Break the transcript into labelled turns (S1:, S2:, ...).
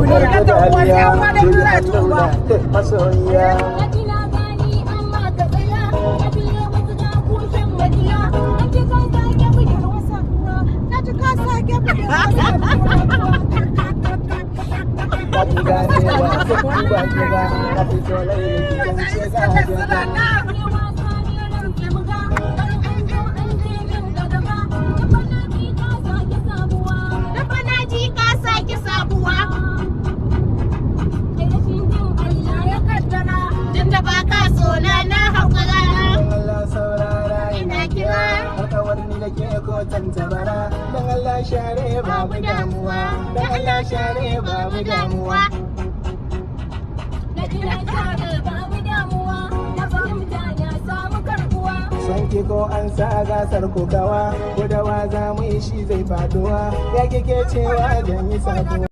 S1: duniya ta wani amma da duniya tuba
S2: masoyiya tantabara dan Allah share babu damuwa dan Allah share babu damuwa sanki ko an sa gasar kokawa ko da wa za mu yi shi zai faduwa ya kike cewa zan yi saduwa